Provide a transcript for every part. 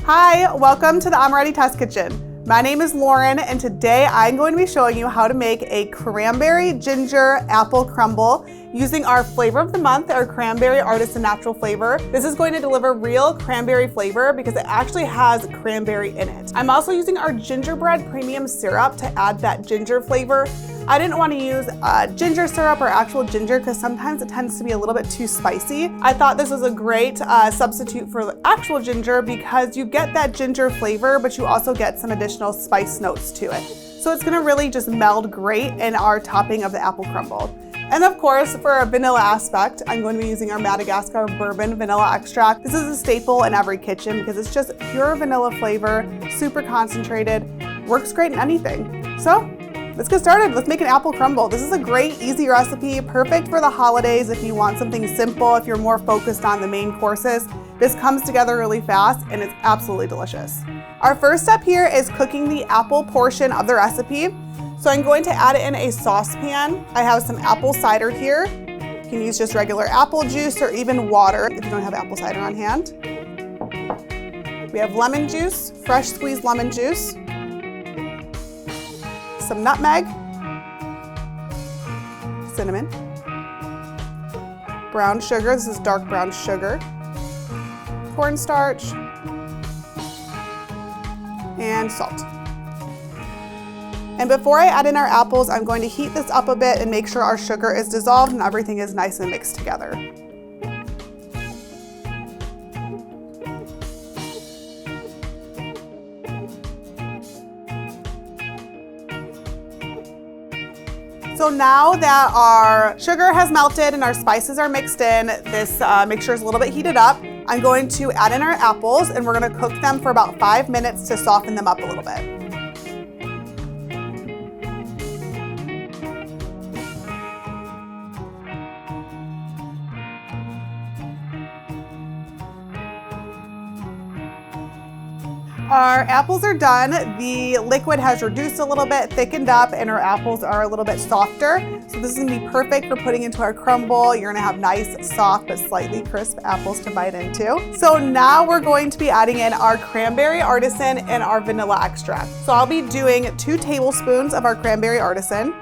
Hi, welcome to the Amoretti Test Kitchen. My name is Lauren, and today I'm going to be showing you how to make a cranberry ginger apple crumble using our flavor of the month, our Cranberry Artisan natural flavor. This is going to deliver real cranberry flavor because it actually has cranberry in it. I'm also using our gingerbread premium syrup to add that ginger flavor. I didn't want to use ginger syrup or actual ginger because sometimes it tends to be a little bit too spicy. I thought this was a great substitute for actual ginger because you get that ginger flavor, but you also get some additional spice notes to it. So it's gonna really just meld great in our topping of the apple crumble. And of course, for a vanilla aspect, I'm going to be using our Madagascar bourbon vanilla extract. This is a staple in every kitchen because it's just pure vanilla flavor, super concentrated, works great in anything. So let's get started. Let's make an apple crumble. This is a great, easy recipe, perfect for the holidays if you want something simple, if you're more focused on the main courses. This comes together really fast and it's absolutely delicious. Our first step here is cooking the apple portion of the recipe. So I'm going to add it in a saucepan. I have some apple cider here. You can use just regular apple juice or even water if you don't have apple cider on hand. We have lemon juice, fresh squeezed lemon juice, some nutmeg, cinnamon, brown sugar, this is dark brown sugar, cornstarch, and salt. And before I add in our apples, I'm going to heat this up a bit and make sure our sugar is dissolved and everything is nice and mixed together. So now that our sugar has melted and our spices are mixed in, this mixture is a little bit heated up. I'm going to add in our apples and we're gonna cook them for about 5 minutes to soften them up a little bit. Our apples are done. The liquid has reduced a little bit, thickened up, and our apples are a little bit softer. So this is gonna be perfect for putting into our crumble. You're gonna have nice, soft, but slightly crisp apples to bite into. So now we're going to be adding in our Cranberry Artisan and our vanilla extract. So I'll be doing 2 tablespoons of our Cranberry Artisan.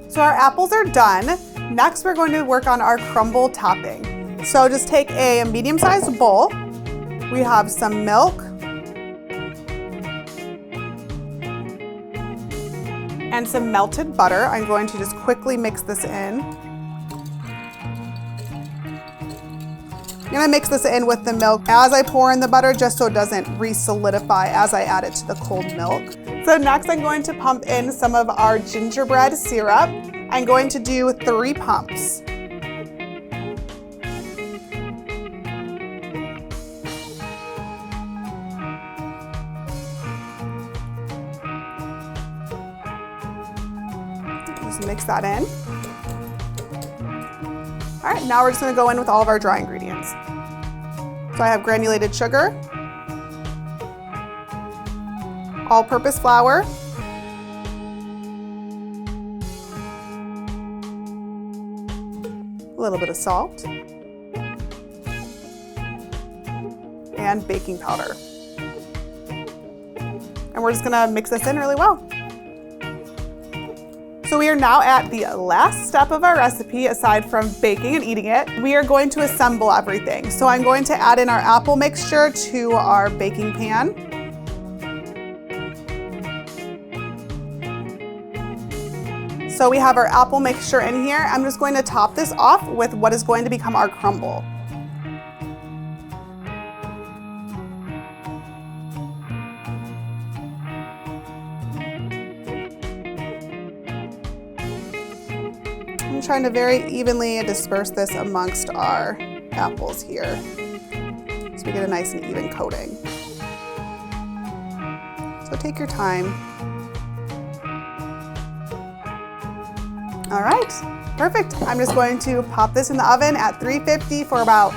So our apples are done. Next, we're going to work on our crumble topping. So just take a medium-sized bowl. We have some milk and some melted butter. I'm going to just quickly mix this in. I'm gonna mix this in with the milk as I pour in the butter just so it doesn't re-solidify as I add it to the cold milk. So next I'm going to pump in some of our gingerbread syrup. I'm going to do 3 pumps. Just mix that in. All right, now we're just gonna go in with all of our dry ingredients. So I have granulated sugar, all-purpose flour, a little bit of salt, and baking powder. And we're just gonna mix this in really well. So we are now at the last step of our recipe, aside from baking and eating it. We are going to assemble everything. So I'm going to add in our apple mixture to our baking pan. So we have our apple mixture in here. I'm just going to top this off with what is going to become our crumble. I'm trying to very evenly disperse this amongst our apples here so we get a nice and even coating. So take your time. All right, perfect. I'm just going to pop this in the oven at 350 for about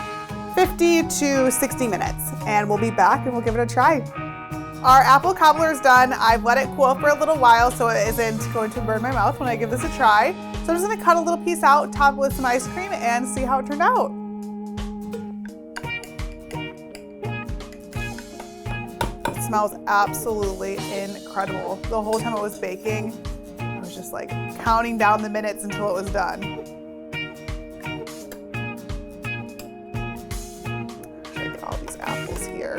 50 to 60 minutes, and we'll be back and we'll give it a try. Our apple cobbler is done. I've let it cool for a little while so it isn't going to burn my mouth when I give this a try. So I'm just gonna cut a little piece out, top it with some ice cream, and see how it turned out. It smells absolutely incredible. The whole time it was baking, I was just like counting down the minutes until it was done. Try to get all these apples here.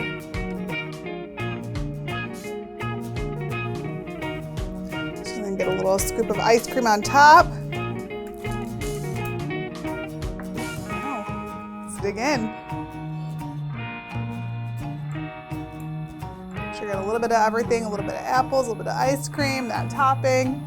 Just gonna get a little scoop of ice cream on top. Dig in. Sure, got a little bit of everything, a little bit of apples, a little bit of ice cream, that topping.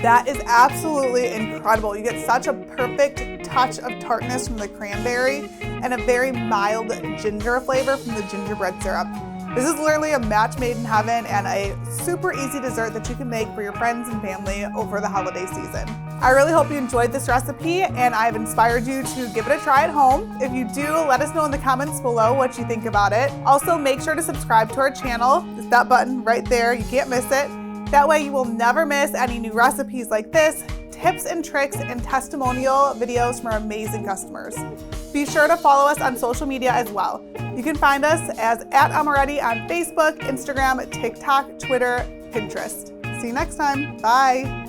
That is absolutely incredible. You get such a perfect touch of tartness from the cranberry and a very mild ginger flavor from the gingerbread syrup. This is literally a match made in heaven and a super easy dessert that you can make for your friends and family over the holiday season. I really hope you enjoyed this recipe and I've inspired you to give it a try at home. If you do, let us know in the comments below what you think about it. Also, make sure to subscribe to our channel. It's that button right there. You can't miss it. That way you will never miss any new recipes like this, tips and tricks, and testimonial videos from our amazing customers. Be sure to follow us on social media as well. You can find us as @Amoretti on Facebook, Instagram, TikTok, Twitter, Pinterest. See you next time. Bye.